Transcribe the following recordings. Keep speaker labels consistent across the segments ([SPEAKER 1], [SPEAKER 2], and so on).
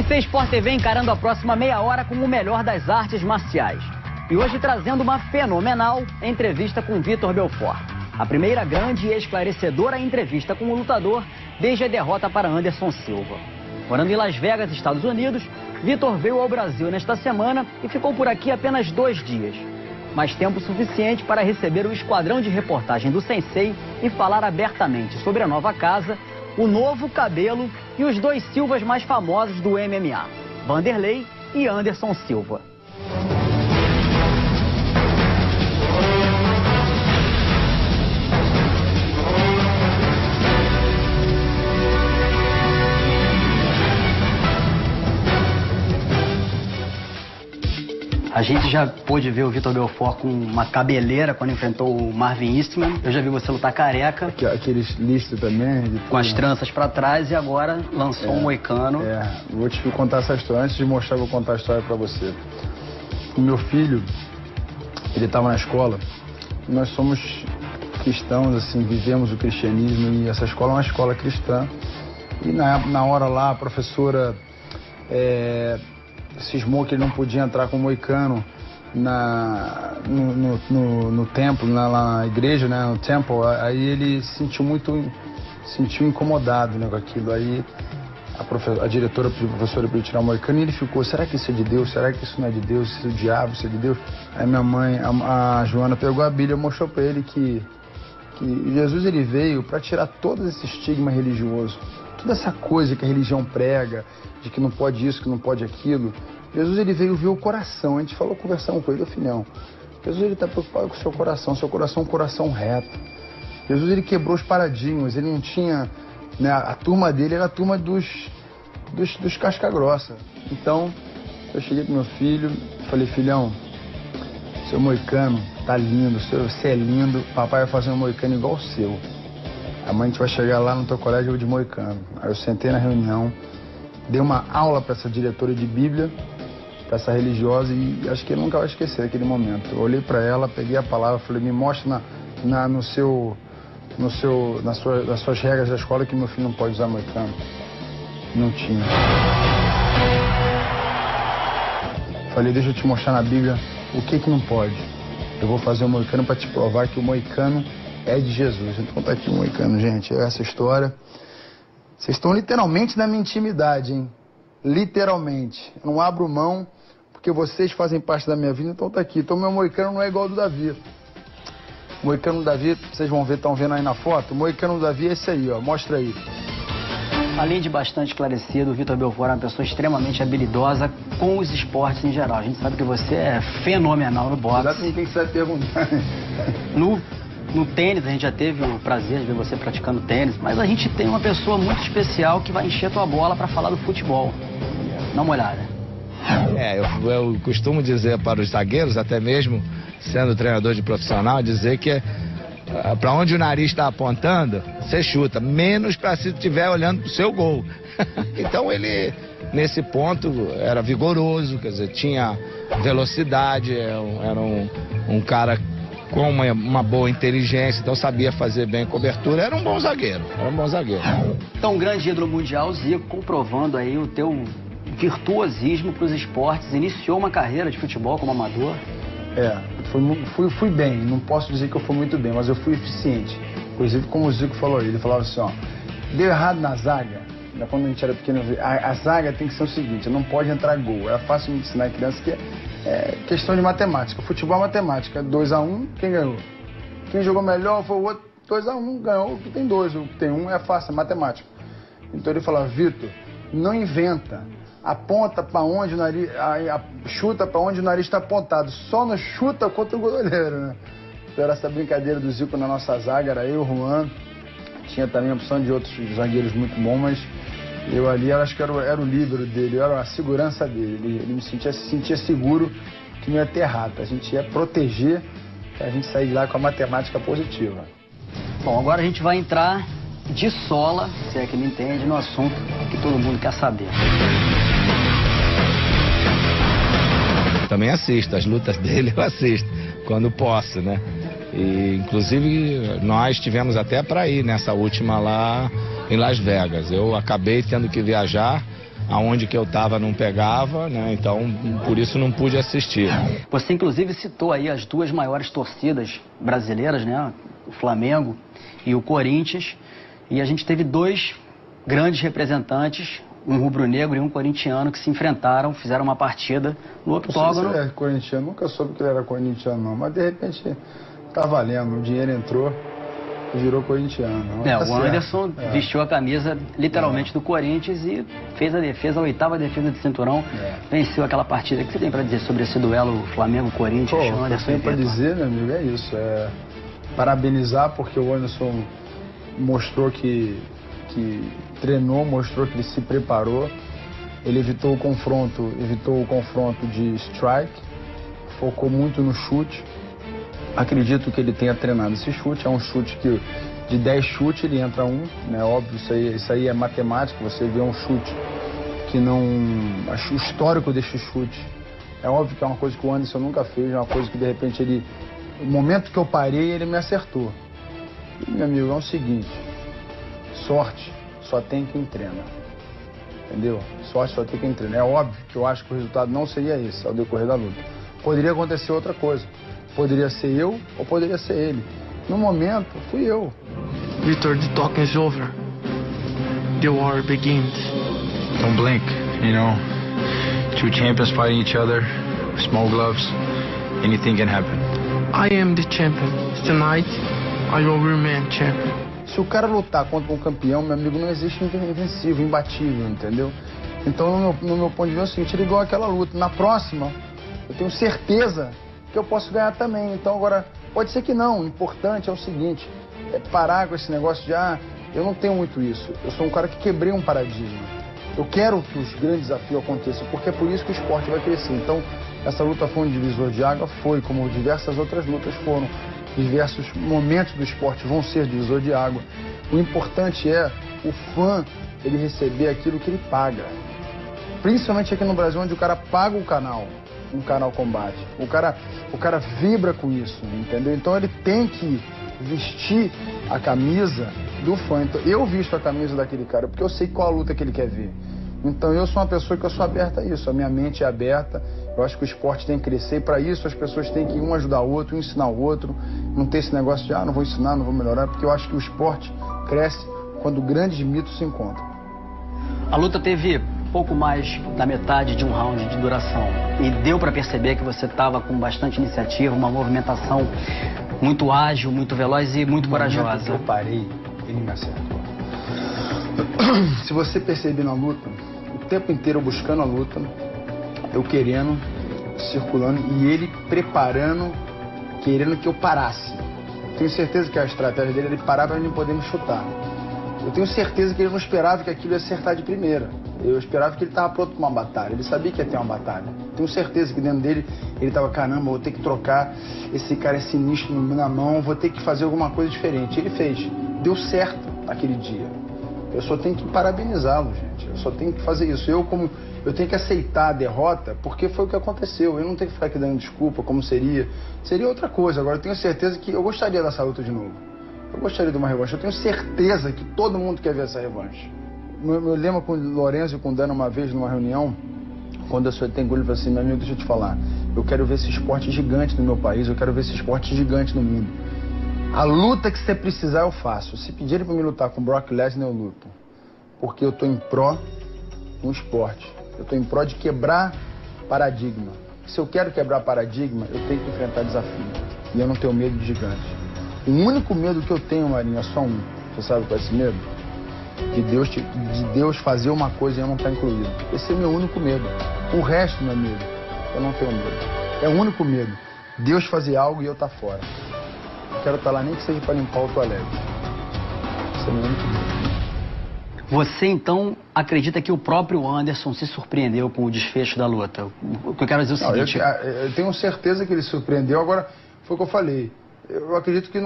[SPEAKER 1] Sensei Sport TV encarando a próxima meia hora com o melhor das artes marciais. E hoje trazendo uma fenomenal entrevista com Vitor Belfort. A primeira grande e esclarecedora entrevista com o lutador desde a derrota para Anderson Silva. Morando em Las Vegas, Estados Unidos, Vitor veio ao Brasil nesta semana e ficou por aqui apenas 2 dias. Mas tempo suficiente para receber o esquadrão de reportagem do Sensei e falar abertamente sobre a nova casa, o novo cabelo e os 2 Silvas mais famosos do MMA, Vanderlei e Anderson Silva. A gente já pôde ver o Vitor Belfort com uma cabeleira quando enfrentou o Marvin Eastman. Eu já vi você lutar careca.
[SPEAKER 2] Aqueles listos também.
[SPEAKER 1] Com as tranças pra trás e agora lançou um moicano.
[SPEAKER 2] Vou te contar essa história. Antes de mostrar, vou contar a história pra você. O meu filho, ele estava na escola. Nós somos cristãos, assim, vivemos o cristianismo e essa escola é uma escola cristã. E na hora lá, a professora cismou que ele não podia entrar com moicano no templo, lá na igreja, né, no templo. Aí ele se sentiu incomodado, né, com aquilo. Aí a diretora pediu a professora para ele tirar o moicano e ele ficou: será que isso é de Deus? Será que isso não é de Deus? Isso é do diabo? Isso é de Deus? Aí minha mãe, a Joana, pegou a Bíblia e mostrou para ele que Jesus, ele veio para tirar todo esse estigma religioso, toda essa coisa que a religião prega, de que não pode isso, que não pode aquilo. Jesus, ele veio ver o coração. A gente conversamos com ele, filhão, Jesus, ele está preocupado com o seu coração é um coração reto. Jesus, ele quebrou os paradigmas, ele não tinha, né, a turma dele era a turma dos casca grossa. Então, eu cheguei pro meu filho, falei: filhão, seu moicano tá lindo, você é lindo, papai vai fazer um moicano igual o seu. Amanhã a gente vai chegar lá no teu colégio de moicano. Aí eu sentei na reunião, dei uma aula para essa diretora de Bíblia, para essa religiosa, e acho que ele nunca vai esquecer aquele momento. Eu olhei para ela, peguei a palavra, falei: me mostra nas suas regras da escola que meu filho não pode usar moicano. Não tinha. Falei: deixa eu te mostrar na Bíblia o que não pode. Eu vou fazer o moicano para te provar que o moicano é de Jesus. Então tá aqui o moicano, gente. É essa história. Vocês estão literalmente na minha intimidade, hein? Literalmente. Eu não abro mão, porque vocês fazem parte da minha vida, então tá aqui. Então meu moicano não é igual ao do Davi. O moicano do Davi, vocês vão ver, estão vendo aí na foto, o moicano do Davi é esse aí, ó. Mostra aí.
[SPEAKER 1] Além de bastante esclarecido, o Vitor Belfort é uma pessoa extremamente habilidosa com os esportes em geral. A gente sabe que você é fenomenal no boxe.
[SPEAKER 2] Exatamente quem que você vai perguntar.
[SPEAKER 1] No tênis, a gente já teve o prazer de ver você praticando tênis, mas a gente tem uma pessoa muito especial que vai encher tua bola para falar do futebol. Dá uma olhada.
[SPEAKER 3] Eu costumo dizer para os zagueiros, até mesmo sendo treinador de profissional, dizer que para onde o nariz está apontando, você chuta, menos para se estiver olhando para o seu gol. Então ele, nesse ponto, era vigoroso, quer dizer, tinha velocidade, era um cara com uma boa inteligência, então sabia fazer bem cobertura, era um bom zagueiro.
[SPEAKER 1] Então, grande ídolo mundial, Zico, comprovando aí o teu virtuosismo para os esportes, iniciou uma carreira de futebol como amador.
[SPEAKER 2] Fui bem, não posso dizer que eu fui muito bem, mas eu fui eficiente. Inclusive, como o Zico falou, ele falava assim, ó: deu errado na zaga. Quando a gente era pequeno, a zaga tem que ser o seguinte: não pode entrar gol. Era fácil me ensinar a criança que é questão de matemática. Futebol é matemática. 2-1, quem ganhou? Quem jogou melhor foi o outro. 2-1, ganhou o que tem 2. O que tem 1 é fácil, é matemática. Então ele falava: Vitor, não inventa. Aponta para onde o nariz, chuta para onde o nariz está apontado. Só não chuta contra o goleiro, né? Então era essa brincadeira do Zico na nossa zaga, era eu, o Juan. Tinha também a opção de outros zagueiros muito bons, mas eu ali, acho que era o líbero dele, eu era a segurança dele. Ele se sentia seguro que não ia ter errado. A gente ia proteger, para a gente sair de lá com a matemática positiva.
[SPEAKER 1] Bom, agora a gente vai entrar de sola, se é que me entende, no assunto que todo mundo quer saber.
[SPEAKER 3] Também assisto, as lutas dele eu assisto, quando posso, né? E, inclusive, nós tivemos até para ir nessa última lá em Las Vegas. Eu acabei tendo que viajar aonde que eu estava não pegava, né? Então por isso não pude assistir.
[SPEAKER 1] Você inclusive citou aí as duas maiores torcidas brasileiras, né? O Flamengo e o Corinthians, e a gente teve dois grandes representantes, um rubro-negro e um corintiano, que se enfrentaram, fizeram uma partida no octógono.
[SPEAKER 2] Não sei se é corintiano, nunca soube que ele era corintiano não, mas de repente tá valendo, o dinheiro entrou e virou corintiano. Tá
[SPEAKER 1] o Anderson vestiu a camisa literalmente do Corinthians e fez a defesa, a 8ª defesa de cinturão, venceu aquela partida. O que você tem para dizer sobre esse duelo Flamengo-Corinthians?
[SPEAKER 2] O que eu tenho para dizer, meu amigo, é isso, parabenizar, porque o Anderson mostrou que treinou, mostrou que ele se preparou, ele evitou o confronto de strike, focou muito no chute. Acredito que ele tenha treinado esse chute, é um chute que de 10 chutes ele entra um, né? Óbvio, isso aí é matemática, você vê um chute que não... O histórico desse chute, é óbvio que é uma coisa que o Anderson nunca fez, é uma coisa que de repente ele... No momento que eu parei, ele me acertou. E, meu amigo, é o seguinte, sorte só tem quem treina, entendeu? Sorte só tem quem treina. É óbvio que eu acho que o resultado não seria esse ao decorrer da luta. Poderia acontecer outra coisa. Poderia ser eu ou poderia ser ele. No momento, fui eu.
[SPEAKER 4] Vitor, the talking is over. The war begins.
[SPEAKER 2] Don't blink, you know. Two champions fighting each other, small gloves. Anything can happen.
[SPEAKER 4] I am the champion. Tonight, I will remain champion.
[SPEAKER 2] Se o cara lutar contra um campeão, meu amigo, não existe invencível, imbatível, entendeu? Então, no meu ponto de vista, é o seguinte, ele igual aquela luta. Na próxima, eu tenho certeza que eu posso ganhar também. Então, agora, pode ser que não. O importante é o seguinte, é parar com esse negócio de, eu não tenho muito isso. Eu sou um cara que quebrei um paradigma. Eu quero que os grandes desafios aconteçam, porque é por isso que o esporte vai crescer. Então, essa luta foi um divisor de água, foi, como diversas outras lutas foram. Diversos momentos do esporte vão ser divisor de água. O importante é o fã, ele receber aquilo que ele paga. Principalmente aqui no Brasil, onde o cara paga o canal, um canal combate. O cara vibra com isso, entendeu? Então ele tem que vestir a camisa do fã. Então, eu visto a camisa daquele cara, porque eu sei qual a luta que ele quer ver. Então eu sou uma pessoa que eu sou aberta a isso, a minha mente é aberta, eu acho que o esporte tem que crescer e para isso as pessoas têm que um ajudar o outro, um ensinar o outro, não ter esse negócio de não vou ensinar, não vou melhorar, porque eu acho que o esporte cresce quando grandes mitos se encontram.
[SPEAKER 1] A luta teve pouco mais da metade de um round de duração e deu para perceber que você estava com bastante iniciativa, uma movimentação muito ágil, muito veloz e muito corajosa.
[SPEAKER 2] Eu parei, ele me acertou. Se você perceber na luta, o tempo inteiro buscando a luta, eu querendo, circulando e ele preparando, querendo que eu parasse. Tenho certeza que a estratégia dele era ele parar para ele poder me chutar. Eu tenho certeza que ele não esperava que aquilo ia acertar de primeira. Eu esperava que ele estava pronto para uma batalha. Ele sabia que ia ter uma batalha. Tenho certeza que dentro dele ele estava, caramba, vou ter que trocar, esse cara é sinistro na mão, vou ter que fazer alguma coisa diferente. Ele fez. Deu certo aquele dia. Eu só tenho que parabenizá-lo, gente. Eu só tenho que fazer isso. Eu tenho que aceitar a derrota porque foi o que aconteceu. Eu não tenho que ficar aqui dando desculpa, como seria. Seria outra coisa. Agora, eu tenho certeza que eu gostaria dessa luta de novo. Eu gostaria de uma revanche. Eu tenho certeza que todo mundo quer ver essa revanche. Eu lembro com o Lourenço e com o Dana uma vez numa reunião, quando eu soltei engolho, eu falei assim, meu amigo, deixa eu te falar. Eu quero ver esse esporte gigante no meu país, eu quero ver esse esporte gigante no mundo. A luta que você precisar eu faço. Se pedirem para me lutar com o Brock Lesnar, eu luto. Porque eu tô em pró no esporte. Eu tô em pró de quebrar paradigma. Se eu quero quebrar paradigma, eu tenho que enfrentar desafio. E eu não tenho medo de gigante. O único medo que eu tenho, Marinho, é só um. Você sabe qual é esse medo? De Deus fazer uma coisa e eu não estar incluído. Esse é o meu único medo. O resto, meu amigo, eu não tenho medo. É o único medo. Deus fazer algo e eu estar fora. Eu quero estar lá nem que seja para limpar o toalete. Esse é o meu único medo.
[SPEAKER 1] Você, então, acredita que o próprio Anderson se surpreendeu com o desfecho da luta? O que eu quero dizer é o seguinte...
[SPEAKER 2] Eu tenho certeza que ele surpreendeu. Agora, foi o que eu falei. Eu acredito que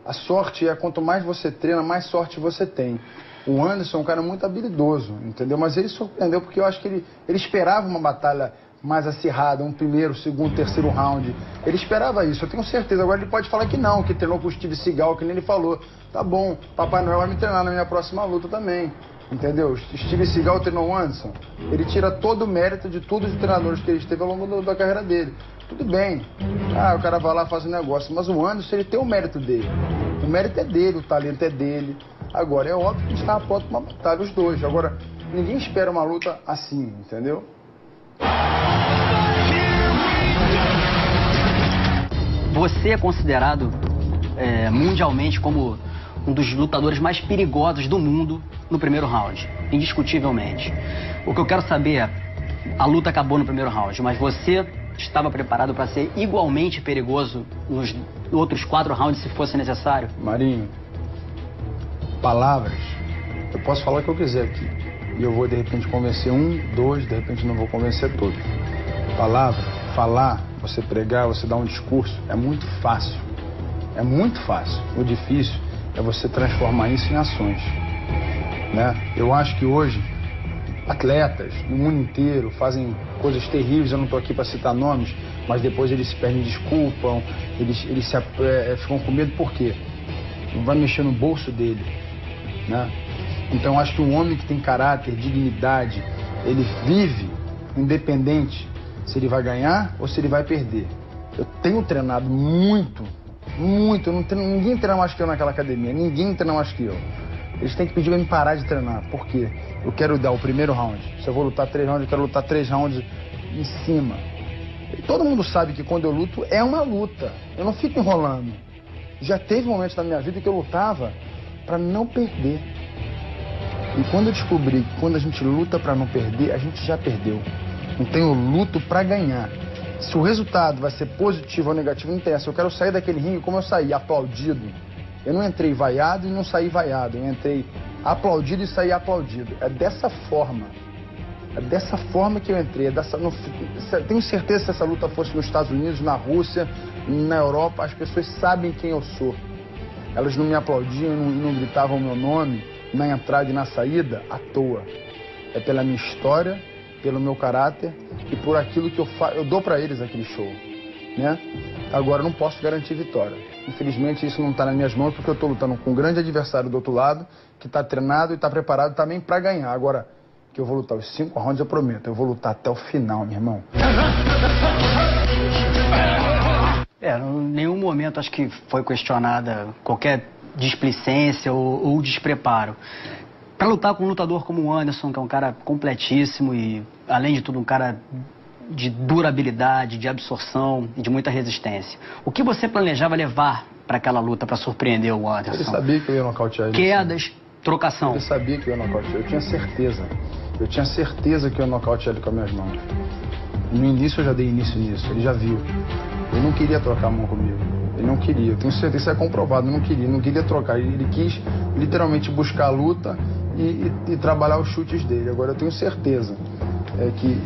[SPEAKER 2] a sorte é quanto mais você treina, mais sorte você tem. O Anderson é um cara muito habilidoso, entendeu? Mas ele surpreendeu porque eu acho que ele esperava uma batalha mais acirrada, um primeiro, segundo, terceiro round. Ele esperava isso, eu tenho certeza. Agora ele pode falar que não, que treinou com o Steve Seagal, que nem ele falou. Tá bom, Papai Noel vai me treinar na minha próxima luta também. Entendeu? Steven Seagal treinou o Anderson. Ele tira todo o mérito de todos os treinadores que ele teve ao longo da carreira dele. Tudo bem. O cara vai lá e faz um negócio. Mas o Anderson, ele tem o mérito dele. O mérito é dele, o talento é dele. Agora, é óbvio que a gente estava pronto para uma batalha, os dois. Agora, ninguém espera uma luta assim, entendeu?
[SPEAKER 1] Você é considerado mundialmente como um dos lutadores mais perigosos do mundo no primeiro round, indiscutivelmente. O que eu quero saber é, a luta acabou no primeiro round, mas você estava preparado para ser igualmente perigoso nos outros 4 rounds, se fosse necessário?
[SPEAKER 2] Marinho, palavras, eu posso falar o que eu quiser aqui. E eu vou, de repente, convencer 1, 2, de repente não vou convencer todos. Palavra, falar, você pregar, você dar um discurso, é muito fácil. É muito fácil. O difícil é você transformar isso em ações, né? Eu acho que hoje atletas no mundo inteiro fazem coisas terríveis. Eu não estou aqui para citar nomes, mas depois eles se pedem desculpa, eles ficam com medo. Por quê? Vai mexer no bolso dele, né? Então eu acho que um homem que tem caráter, dignidade, ele vive independente se ele vai ganhar ou se ele vai perder. Eu tenho treinado muito. Eu não treino, ninguém treina mais que eu naquela academia, ninguém treina mais que eu. Eles têm que pedir pra me parar de treinar, porque eu quero dar o primeiro round. Se eu vou lutar 3 rounds, eu quero lutar 3 rounds em cima. E todo mundo sabe que quando eu luto, é uma luta. Eu não fico enrolando. Já teve momentos na minha vida que eu lutava pra não perder. E quando eu descobri que quando a gente luta pra não perder, a gente já perdeu. Então eu luto pra ganhar. Se o resultado vai ser positivo ou negativo, não interessa. Eu quero sair daquele ringue como eu saí, aplaudido. Eu não entrei vaiado e não saí vaiado. Eu entrei aplaudido e saí aplaudido. É dessa forma. É dessa forma que eu entrei. Tenho certeza que se essa luta fosse nos Estados Unidos, na Rússia, na Europa, as pessoas sabem quem eu sou. Elas não me aplaudiam, não gritavam o meu nome na entrada e na saída à toa. É pela minha história, pelo meu caráter e por aquilo que eu dou pra eles aquele show, né? Agora eu não posso garantir vitória. Infelizmente isso não tá nas minhas mãos porque eu tô lutando com um grande adversário do outro lado que tá treinado e tá preparado também pra ganhar. Agora que eu vou lutar os 5 rounds, eu prometo, eu vou lutar até o final, meu irmão.
[SPEAKER 1] Em nenhum momento acho que foi questionada qualquer displicência ou despreparo. Para lutar com um lutador como o Anderson, que é um cara completíssimo e, além de tudo, um cara de durabilidade, de absorção e de muita resistência. O que você planejava levar para aquela luta para surpreender o Anderson?
[SPEAKER 2] Ele sabia que eu ia nocautear ele.
[SPEAKER 1] Quedas, trocação.
[SPEAKER 2] Ele sabia que eu ia nocautear. Eu tinha certeza. Eu tinha certeza que eu ia nocautear ele com as minhas mãos. No início eu já dei início nisso. Ele já viu. Ele não queria trocar a mão comigo. Ele não queria. Eu tenho certeza, isso é comprovado. Não queria trocar. Ele quis literalmente buscar a luta e trabalhar os chutes dele. Agora eu tenho certeza que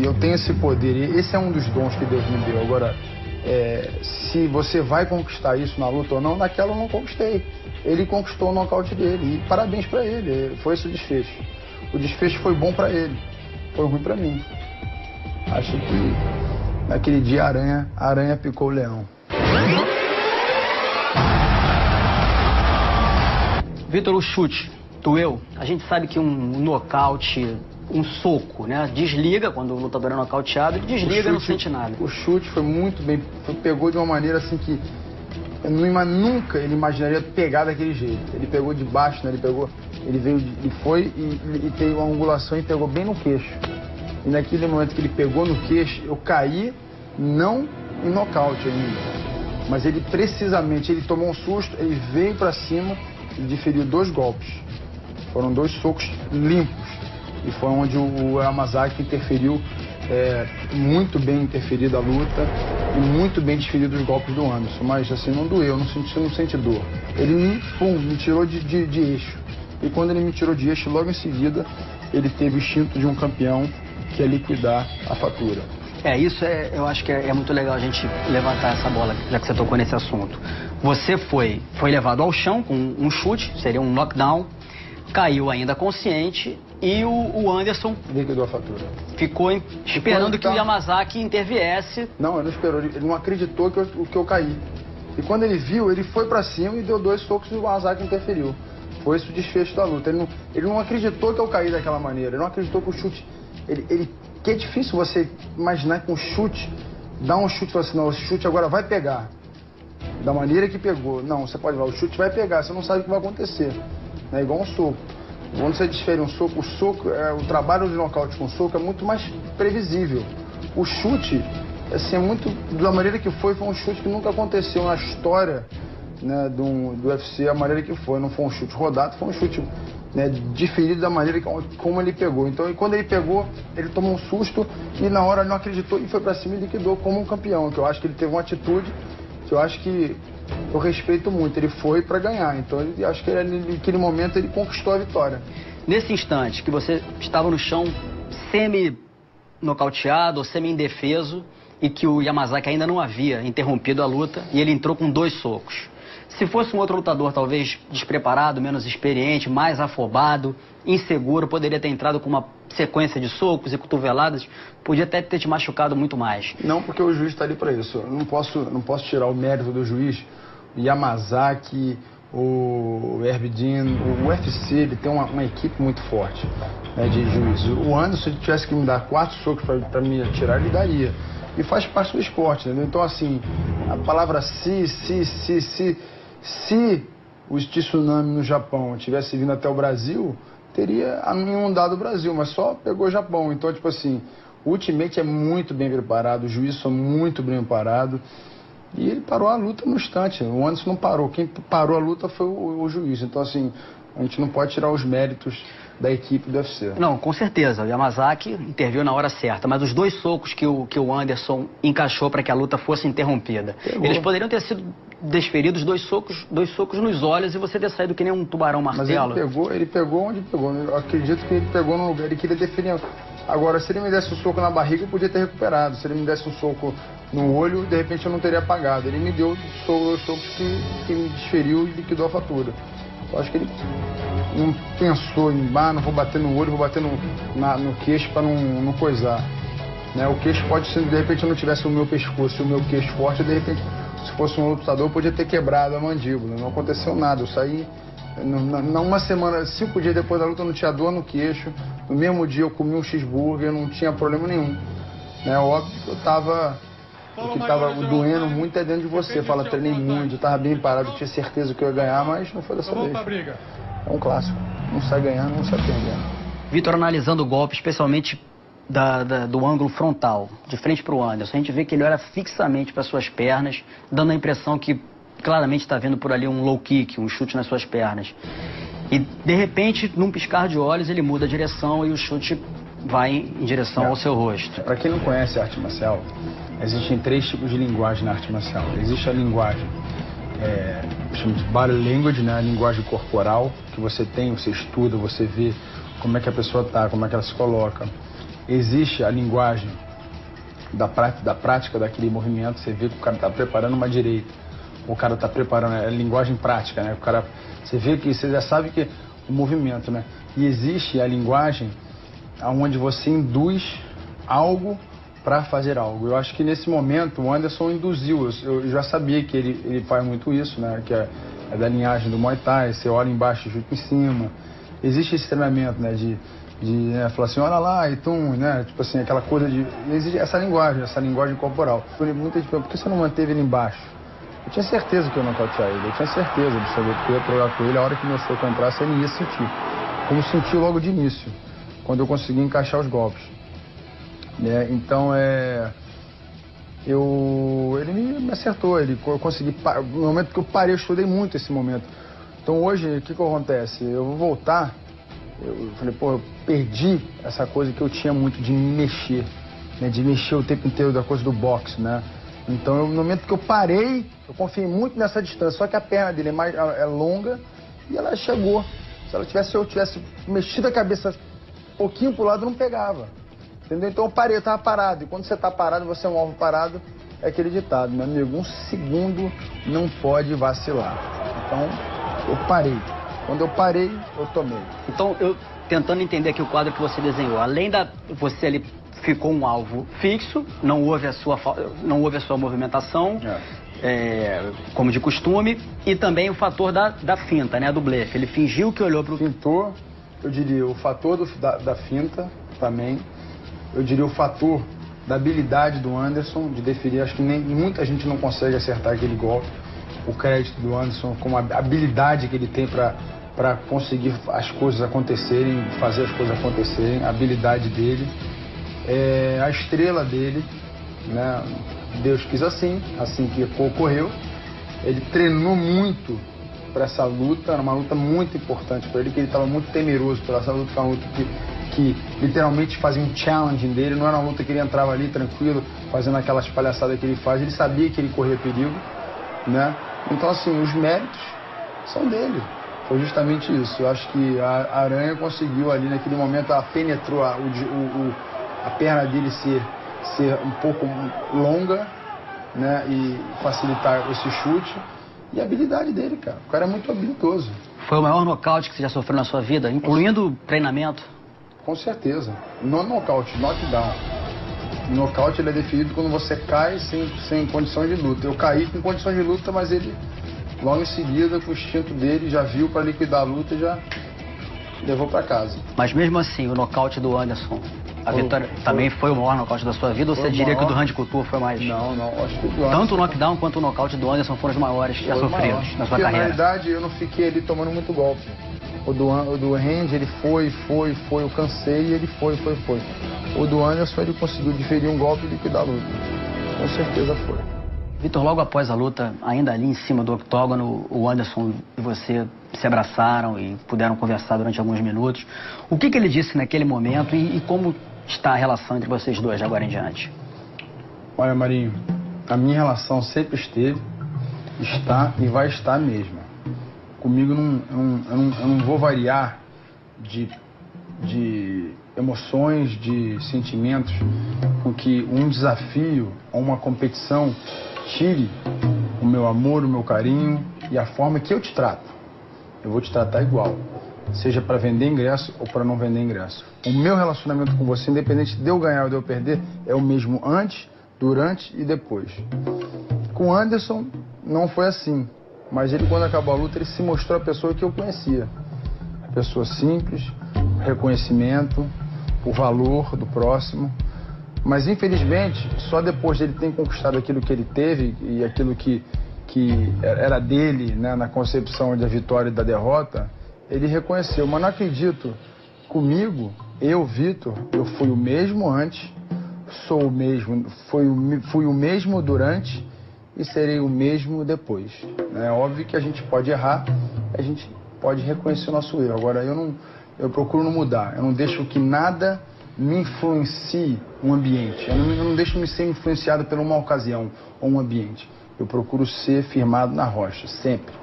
[SPEAKER 2] eu tenho esse poder. E esse é um dos dons que Deus me deu. Agora, se você vai conquistar isso na luta ou não, naquela eu não conquistei. Ele conquistou o nocaute dele. E parabéns pra ele. Foi esse o desfecho. O desfecho foi bom pra ele. Foi ruim pra mim. Acho que naquele dia a aranha picou o leão.
[SPEAKER 1] Vitor, o chute doeu. A gente sabe que um nocaute, um soco, né? Desliga quando o lutador é nocauteado, ele desliga e não sente nada.
[SPEAKER 2] O chute foi muito bem, pegou de uma maneira assim que nunca ele imaginaria pegar daquele jeito. Ele pegou de baixo, né? Ele veio e foi e teve uma angulação e pegou bem no queixo. E naquele momento que ele pegou no queixo, eu caí, não em nocaute ainda, mas ele precisamente, ele tomou um susto, ele veio pra cima e diferiu 2 golpes. Foram 2 socos limpos. E foi onde o Yamazaki interferiu, muito bem interferido a luta e muito bem desferido os golpes do Anderson. Mas assim, não doeu, não senti dor. Ele me tirou de eixo. E quando ele me tirou de eixo, logo em seguida, ele teve o instinto de um campeão, que é liquidar a fatura.
[SPEAKER 1] Eu acho que é muito legal a gente levantar essa bola, já que você tocou nesse assunto. Você foi levado ao chão com um chute, seria um knockdown, caiu ainda consciente e o Anderson
[SPEAKER 2] liquidou a fatura.
[SPEAKER 1] Ficou esperando que o Yamazaki interviesse.
[SPEAKER 2] Não, ele não esperou, ele não acreditou que eu caí. E quando ele viu, ele foi pra cima e deu 2 socos e o Yamazaki interferiu. foi esse o desfecho da luta. Ele não acreditou que eu caí daquela maneira, ele não acreditou que o chute... Que é difícil você imaginar que um chute, dar um chute e falar assim, não, esse chute agora vai pegar. Da maneira que pegou. Não, você pode falar, o chute vai pegar, você não sabe o que vai acontecer. É igual um soco. Quando você desfere um soco, o trabalho de nocaute com soco é muito mais previsível. O chute, assim, é muito... Da maneira que foi um chute que nunca aconteceu na história, né, do UFC, a maneira que foi. Não foi um chute rodado, foi um chute, né, diferido da maneira como ele pegou. Então, quando ele pegou, ele tomou um susto e na hora não acreditou e foi pra cima e liquidou como um campeão. Que eu acho que ele teve uma atitude que eu acho que eu respeito muito. Ele foi pra ganhar. Então, eu acho que naquele momento ele conquistou a vitória.
[SPEAKER 1] Nesse instante que você estava no chão semi-nocauteado ou semi-indefeso e que o Yamazaki ainda não havia interrompido a luta e ele entrou com 2 socos. Se fosse um outro lutador, talvez despreparado, menos experiente, mais afobado, inseguro, poderia ter entrado com uma sequência de socos e cotoveladas, podia até ter te machucado muito mais.
[SPEAKER 2] Não, porque o juiz está ali para isso. Eu não posso tirar o mérito do juiz. O Yamazaki, o Herbidin, o UFC, ele tem uma equipe muito forte, né, de juiz. O Anderson, se ele tivesse que me dar 4 socos para me atirar, ele daria. E faz parte do esporte, entendeu? Então, assim, a palavra se o tsunami no Japão tivesse vindo até o Brasil, teria inundado o Brasil, mas só pegou o Japão. Então, tipo assim, o Ultimate é muito bem preparado, o juiz é muito bem preparado. E ele parou a luta no instante. O Anderson não parou. Quem parou a luta foi o juiz. Então, assim, a gente não pode tirar os méritos da equipe do UFC.
[SPEAKER 1] Não, com certeza. O Yamazaki interviu na hora certa. Mas os 2 socos que o Anderson encaixou para que a luta fosse interrompida, eles poderiam ter sido desferidos 2 socos nos olhos e você ter saído que nem um tubarão martelo.
[SPEAKER 2] Mas ele pegou onde pegou. Eu acredito que ele pegou no lugar. Ele queria definir. Agora, se ele me desse um soco na barriga, eu podia ter recuperado. Se ele me desse um soco no olho, de repente eu não teria apagado. Ele me deu o soco que me desferiu e liquidou a fatura. Eu acho que ele não pensou em, não vou bater no olho, vou bater no queixo para não coisar. Né? O queixo pode ser, de repente eu não tivesse o meu pescoço e o meu queixo forte, de repente, se fosse um lutador, eu podia ter quebrado a mandíbula. Não aconteceu nada. Eu saí, uma semana, 5 dias depois da luta, eu não tinha dor no queixo. No mesmo dia eu comi um cheeseburger, não tinha problema nenhum. Né? Óbvio que eu tava... O que estava doendo muito é dentro de você. Fala, treinei muito, eu estava bem parado, eu tinha certeza que eu ia ganhar, mas não foi dessa vez. É um clássico. Não sai ganhando, não sai perdendo.
[SPEAKER 1] Vitor, analisando o golpe, especialmente do ângulo frontal, de frente para o Anderson, a gente vê que ele olha fixamente para suas pernas, dando a impressão que claramente está vendo por ali um low kick, um chute nas suas pernas. E, de repente, num piscar de olhos, ele muda a direção e o chute vai em direção ao seu rosto.
[SPEAKER 2] Para quem não conhece a arte marcial, existem 3 tipos de linguagem na arte marcial. Existe a linguagem, chama de body language, né? A linguagem corporal, que você estuda, você vê como é que a pessoa está, como é que ela se coloca. Existe a linguagem da prática daquele movimento, você vê que o cara está preparando uma direita, o cara está preparando, é a linguagem prática, né? O cara, você vê que você já sabe que o movimento, né? E existe a linguagem onde você induz algo para fazer algo. Eu acho que nesse momento o Anderson induziu. Eu já sabia que ele faz muito isso, né? Que é da linhagem do Muay Thai, você olha embaixo e chuta em cima. Existe esse treinamento, né? De falar assim, olha lá, e tum, né? Tipo assim, aquela coisa de... Existe essa linguagem corporal. Muita gente pergunta, por que você não manteve ele embaixo? Eu tinha certeza que eu não nocautear ele. Eu tinha certeza de saber que eu ia trocar com ele. A hora que meu soco entrasse, ele ia sentir. Como sentiu logo de início, quando eu consegui encaixar os golpes. Então, ele me acertou, eu consegui, no momento que eu parei, eu estudei muito esse momento. Então hoje, o que acontece? Eu vou voltar, eu falei, eu perdi essa coisa que eu tinha muito de me mexer, né? De mexer o tempo inteiro da coisa do boxe, né? Então, no momento que eu parei, eu confiei muito nessa distância, só que a perna dele é longa e ela chegou. Se eu tivesse mexido a cabeça um pouquinho pro lado, não pegava. Entendeu? Então eu parei, eu tava parado. E quando você tá parado, você é um alvo parado, é aquele ditado, meu amigo, 1 segundo não pode vacilar. Então, eu parei. Quando eu parei, eu tomei.
[SPEAKER 1] Então, eu tentando entender aqui o quadro que você desenhou, além você ali ficou um alvo fixo, não houve a sua movimentação, como de costume, e também o fator da finta, né, do blefe. Ele fingiu que olhou pro...
[SPEAKER 2] Fintou, eu diria o fator da finta também. Eu diria o fator da habilidade do Anderson de definir. Acho que muita gente não consegue acertar aquele golpe. O crédito do Anderson com a habilidade que ele tem para conseguir as coisas acontecerem, fazer as coisas acontecerem, a habilidade dele, a estrela dele, né? Deus quis assim que ocorreu. Ele treinou muito para essa luta, era uma luta muito importante para ele, que ele estava muito temeroso por essa luta, uma luta que literalmente fazia um challenge dele, não era uma luta que ele entrava ali tranquilo, fazendo aquelas palhaçadas que ele faz, ele sabia que ele corria perigo, né? Então, assim, os méritos são dele. Foi justamente isso. Eu acho que a Aranha conseguiu ali, naquele momento, ela penetrou a perna dele ser um pouco longa, né? E facilitar esse chute. E a habilidade dele, cara. O cara é muito habilidoso.
[SPEAKER 1] Foi o maior nocaute que você já sofreu na sua vida, incluindo treinamento?
[SPEAKER 2] Com certeza. Não nocaute, knockdown. O nocaute ele é definido quando você cai sem condições de luta. Eu caí com condições de luta, mas ele, logo em seguida, com o instinto dele, já viu para liquidar a luta e já levou para casa.
[SPEAKER 1] Mas mesmo assim, o nocaute do Anderson, a vitória também foi o maior nocaute da sua vida? Ou você diria que o do Randy Couture foi mais?
[SPEAKER 2] Não, acho que o do Anderson...
[SPEAKER 1] Tanto o knockdown quanto o nocaute do Anderson foram os maiores já sofridos na sua carreira.
[SPEAKER 2] Na realidade, eu não fiquei ali tomando muito golpe. O do Randy, ele foi, eu cansei e ele foi. O do Anderson, ele conseguiu diferir um golpe e liquidar a luta. Com certeza foi.
[SPEAKER 1] Vitor, logo após a luta, ainda ali em cima do octógono, o Anderson e você se abraçaram e puderam conversar durante alguns minutos. O que ele disse naquele momento e como está a relação entre vocês dois de agora em diante?
[SPEAKER 2] Olha, Marinho, a minha relação sempre esteve, está e vai estar mesmo. Comigo eu não vou variar de emoções, de sentimentos, com que um desafio ou uma competição tire o meu amor, o meu carinho e a forma que eu te trato. Eu vou te tratar igual, seja para vender ingresso ou para não vender ingresso. O meu relacionamento com você, independente de eu ganhar ou de eu perder, é o mesmo antes, durante e depois. Com o Anderson não foi assim. Mas ele, quando acabou a luta, ele se mostrou a pessoa que eu conhecia. A pessoa simples, reconhecimento, o valor do próximo. Mas, infelizmente, só depois de ele ter conquistado aquilo que ele teve e aquilo que era dele, né, na concepção da vitória e da derrota, ele reconheceu. Mas não acredito, comigo, eu, Vitor, eu fui o mesmo antes, sou o mesmo, fui o mesmo durante e serei o mesmo depois. É óbvio que a gente pode errar, a gente pode reconhecer o nosso erro. Agora, eu procuro não mudar, eu não deixo que nada me influencie um ambiente. Eu não deixo me ser influenciado por uma ocasião ou um ambiente. Eu procuro ser firmado na rocha, sempre.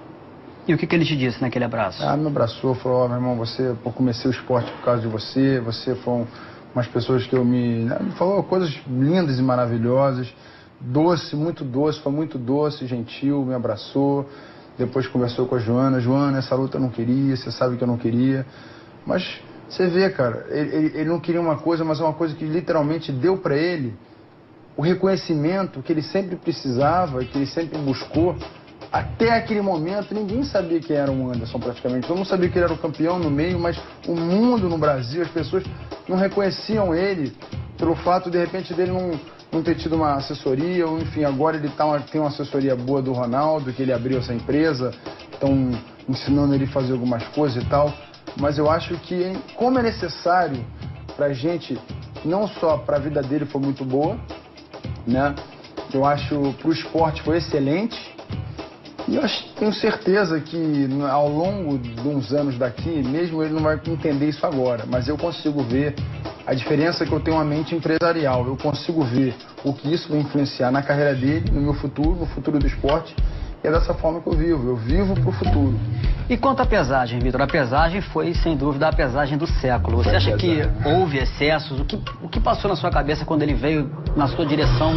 [SPEAKER 1] E o que ele te disse naquele abraço?
[SPEAKER 2] Me abraçou, falou, meu irmão, eu comecei o esporte por causa de você foi umas pessoas que me falou coisas lindas e maravilhosas. Doce, muito doce, foi muito doce, gentil, me abraçou. Depois conversou com a Joana. Joana, essa luta eu não queria, você sabe que eu não queria. Mas você vê, cara, ele não queria uma coisa, mas é uma coisa que literalmente deu pra ele o reconhecimento que ele sempre precisava, que ele sempre buscou. Até aquele momento, ninguém sabia quem era o Anderson praticamente. Todo mundo sabia que ele era o campeão no meio, mas o mundo no Brasil, as pessoas não reconheciam ele pelo fato, de repente, dele não ter tido uma assessoria, ou enfim, agora ele tem uma assessoria boa do Ronaldo, que ele abriu essa empresa, estão ensinando ele a fazer algumas coisas e tal. Mas eu acho que, como é necessário pra gente, não só pra vida dele foi muito boa, né? Eu acho pro esporte foi excelente. E eu tenho certeza que ao longo de uns anos daqui, mesmo ele não vai entender isso agora, mas eu consigo ver a diferença que eu tenho uma mente empresarial. Eu consigo ver o que isso vai influenciar na carreira dele, no meu futuro, no futuro do esporte. E é dessa forma que eu vivo. Eu vivo pro futuro.
[SPEAKER 1] E quanto à pesagem, Vitor? A pesagem foi, sem dúvida, a pesagem do século. Você acha que houve excessos? O que passou na sua cabeça quando ele veio na sua direção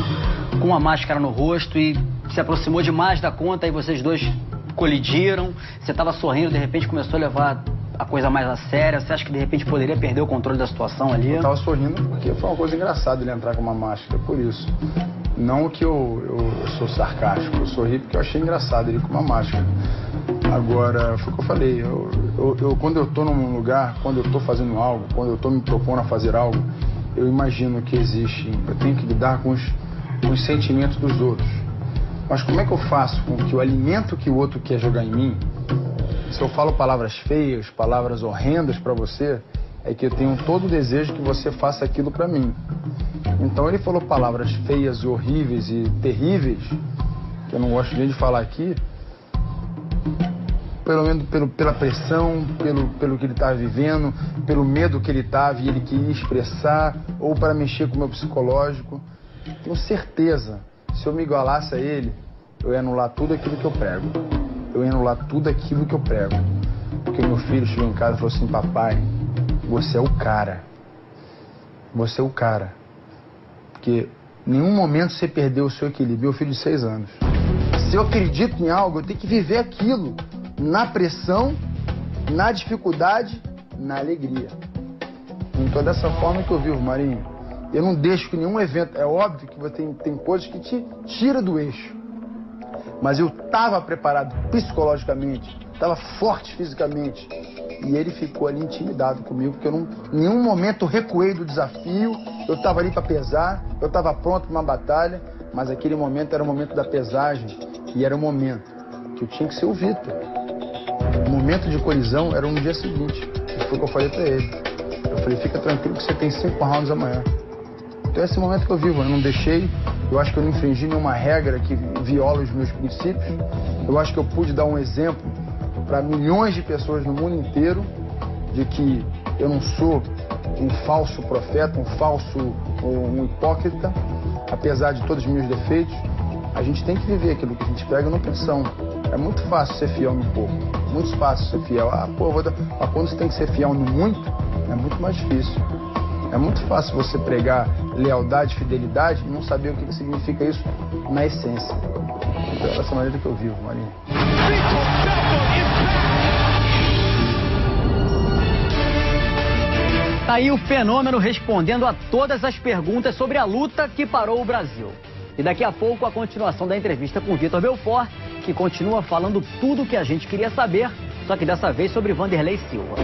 [SPEAKER 1] com uma máscara no rosto e se aproximou demais da conta e vocês dois colidiram? Você estava sorrindo, de repente começou a levar a coisa mais a sério? Você acha que de repente poderia perder o controle da situação ali?
[SPEAKER 2] Eu estava sorrindo porque foi uma coisa engraçada ele entrar com uma máscara, por isso. Não que eu sou sarcástico, eu sorri porque eu achei engraçado ele com uma máscara. Agora, foi o que eu falei, quando eu tô num lugar, quando eu tô fazendo algo, quando eu tô me propondo a fazer algo, eu imagino que existe, eu tenho que lidar com os sentimentos dos outros. Mas como é que eu faço com que o alimento que o outro quer jogar em mim, se eu falo palavras feias, palavras horrendas pra você, é que eu tenho todo o desejo que você faça aquilo pra mim. Então ele falou palavras feias, horríveis e terríveis, que eu não gosto nem de falar aqui, pelo menos pela pressão, pelo que ele estava vivendo, pelo medo que ele estava e ele queria expressar, ou para mexer com o meu psicológico. Tenho certeza, se eu me igualasse a ele, eu ia anular tudo aquilo que eu prego. Eu ia anular tudo aquilo que eu prego. Porque meu filho chegou em casa e falou assim: papai, você é o cara. Você é o cara. Porque em nenhum momento você perdeu o seu equilíbrio. Meu filho de 6 anos. Se eu acredito em algo, eu tenho que viver aquilo. Na pressão, na dificuldade, na alegria. Então é dessa forma que eu vivo, Marinho. Eu não deixo que nenhum evento... É óbvio que tem coisas que te tira do eixo. Mas eu estava preparado psicologicamente, estava forte fisicamente. E ele ficou ali intimidado comigo, porque eu em nenhum momento recuei do desafio. Eu estava ali para pesar, eu estava pronto para uma batalha, mas aquele momento era o momento da pesagem e era o momento que eu tinha que ser o Vitor. O momento de colisão era no dia seguinte. Isso foi o que eu falei para ele. Eu falei: fica tranquilo que você tem 5 rounds amanhã. Então é esse momento que eu vivo. Eu não deixei, eu acho que eu não infringi nenhuma regra que viola os meus princípios. Eu acho que eu pude dar um exemplo para milhões de pessoas no mundo inteiro de que eu não sou um falso profeta, um hipócrita, apesar de todos os meus defeitos. A gente tem que viver aquilo que a gente prega no pressão. É muito fácil ser fiel no pouco, muito fácil ser fiel. Mas quando você tem que ser fiel no muito, é muito mais difícil. É muito fácil você pregar lealdade, fidelidade e não saber o que significa isso na essência. Então é dessa maneira que eu vivo, Marinho.
[SPEAKER 1] Tá aí o Fenômeno respondendo a todas as perguntas sobre a luta que parou o Brasil. E daqui a pouco a continuação da entrevista com Vitor Belfort, que continua falando tudo o que a gente queria saber, só que dessa vez sobre Wanderlei Silva.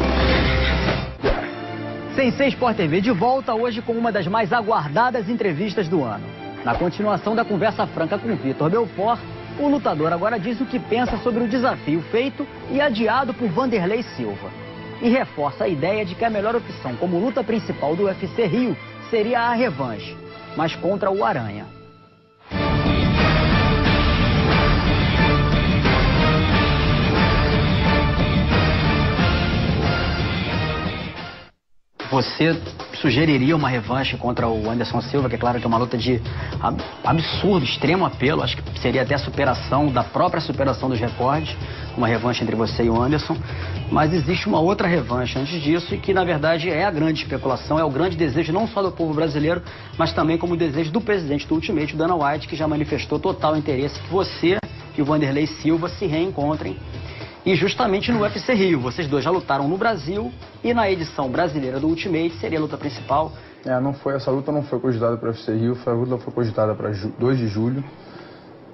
[SPEAKER 1] Sensei Sport TV de volta hoje com uma das mais aguardadas entrevistas do ano. Na continuação da conversa franca com Vitor Belfort, o lutador agora diz o que pensa sobre o desafio feito e adiado por Wanderlei Silva. E reforça a ideia de que a melhor opção como luta principal do UFC Rio seria a revanche, mas contra o Aranha. Você sugeriria uma revanche contra o Anderson Silva, que é claro que é uma luta de absurdo, extremo apelo, acho que seria até a superação da própria superação dos recordes, uma revanche entre você e o Anderson, mas existe uma outra revanche antes disso e que na verdade é a grande especulação, é o grande desejo não só do povo brasileiro, mas também como o desejo do presidente do Ultimate, o Dana White, que já manifestou total interesse que você e o Wanderlei Silva se reencontrem. E justamente no UFC Rio, vocês dois já lutaram no Brasil e na edição brasileira do Ultimate seria a luta principal.
[SPEAKER 2] Essa luta não foi cogitada para o UFC Rio, a luta foi cogitada para 2 de julho.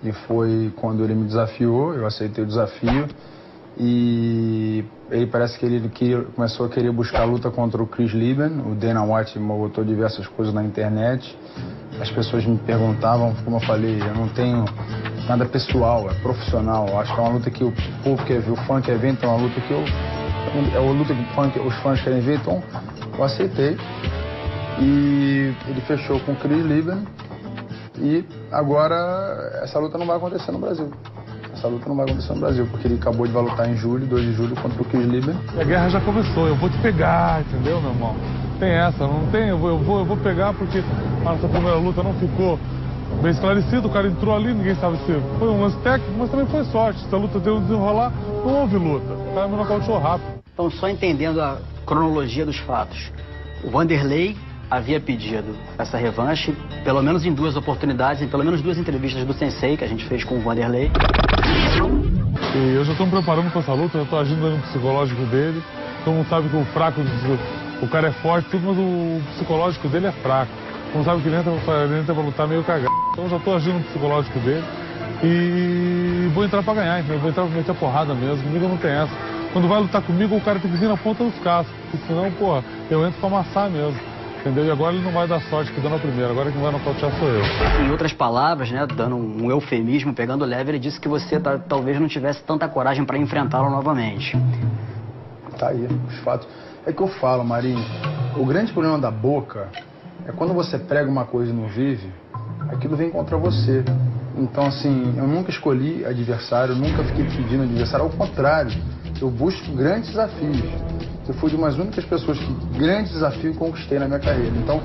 [SPEAKER 2] E foi quando ele me desafiou, eu aceitei o desafio. E ele parece que ele começou a querer buscar a luta contra o Chris Lieben. O Dana White botou diversas coisas na internet. As pessoas me perguntavam, como eu falei, eu não tenho nada pessoal, é profissional. Acho que é uma luta que o povo quer ver, o fã quer ver, então é uma luta que é uma luta que os fãs querem ver, então eu aceitei. E ele fechou com o Chris Lieben. E agora essa luta não vai acontecer no Brasil. Essa luta não vai acontecer no Brasil, porque ele acabou de lutar em julho, 2 de julho, contra o Chris Lieben.
[SPEAKER 5] A guerra já começou, eu vou te pegar, entendeu, meu irmão? Tem essa, não tem, eu vou pegar porque a nossa primeira luta não ficou bem esclarecido, o cara entrou ali, ninguém sabe se foi um lance técnico, mas também foi sorte. Se a luta deu desenrolar, não houve luta. O cara me nocauteou rápido.
[SPEAKER 1] Então, só entendendo a cronologia dos fatos, o Wanderlei havia pedido essa revanche, pelo menos em 2 oportunidades, em pelo menos 2 entrevistas do Sensei, que a gente fez com o Wanderlei.
[SPEAKER 5] E eu já estou me preparando para essa luta, já estou agindo no psicológico dele. Todo mundo sabe que o fraco, o cara é forte, tudo, mas o psicológico dele é fraco. Não sabe que ele entra pra lutar meio cagado. Então eu já tô agindo no psicológico dele e vou entrar pra ganhar, entendeu? Vou entrar pra meter a porrada mesmo, comigo não tem essa. Quando vai lutar comigo, o cara tem que vir na ponta dos cascos, porque senão, porra, eu entro pra amassar mesmo. Entendeu? E agora ele não vai dar sorte que deu na primeira, agora quem vai nocautear sou eu.
[SPEAKER 1] Em outras palavras, né, dando um eufemismo, pegando leve, ele disse que você talvez não tivesse tanta coragem para enfrentá-lo novamente.
[SPEAKER 2] Tá aí, os fatos. É que eu falo, Marinho, o grande problema da boca é quando você prega uma coisa e não vive, aquilo vem contra você. Então, assim, eu nunca escolhi adversário, nunca fiquei pedindo adversário, ao contrário, eu busco grandes desafios. Eu fui de umas únicas pessoas que grandes desafios conquistei na minha carreira. Então,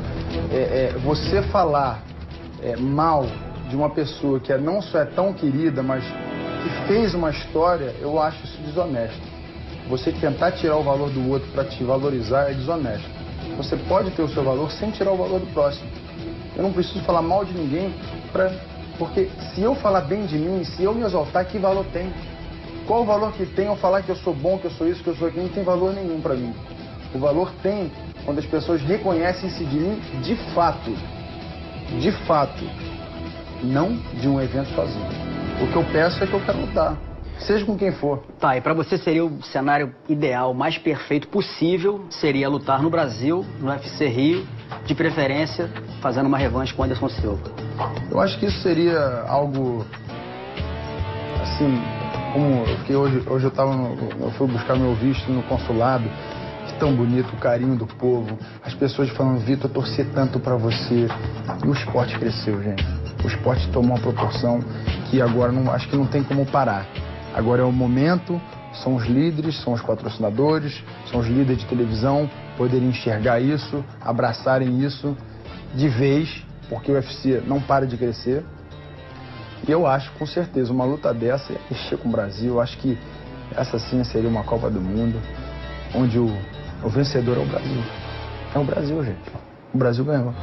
[SPEAKER 2] você falar mal de uma pessoa que não só é tão querida, mas que fez uma história, eu acho isso desonesto. Você tentar tirar o valor do outro para te valorizar é desonesto. Você pode ter o seu valor sem tirar o valor do próximo. Eu não preciso falar mal de ninguém, porque se eu falar bem de mim, se eu me exaltar, que valor tem? Qual o valor que tem eu falar que eu sou bom, que eu sou isso, que eu sou aquilo? Não tem valor nenhum para mim. O valor tem quando as pessoas reconhecem-se de mim de fato. De fato. Não de um evento sozinho. O que eu peço é que eu quero lutar. Seja com quem for.
[SPEAKER 1] Tá, e pra você seria o cenário ideal, mais perfeito possível, seria lutar no Brasil, no UFC Rio, de preferência, fazendo uma revanche com o Anderson Silva.
[SPEAKER 2] Eu acho que isso seria algo, assim, como que hoje eu fui buscar meu visto no consulado, que tão bonito, o carinho do povo, as pessoas falando, Vitor, eu torci tanto pra você. E o esporte cresceu, gente. O esporte tomou uma proporção que agora acho que não tem como parar. Agora é o momento, são os líderes, são os patrocinadores, são os líderes de televisão poderem enxergar isso, abraçarem isso de vez, porque o UFC não para de crescer. E eu acho, com certeza, uma luta dessa ia mexer com o Brasil. Eu acho que essa sim seria uma Copa do Mundo, onde o vencedor é o Brasil. É o Brasil, gente. O Brasil ganhou.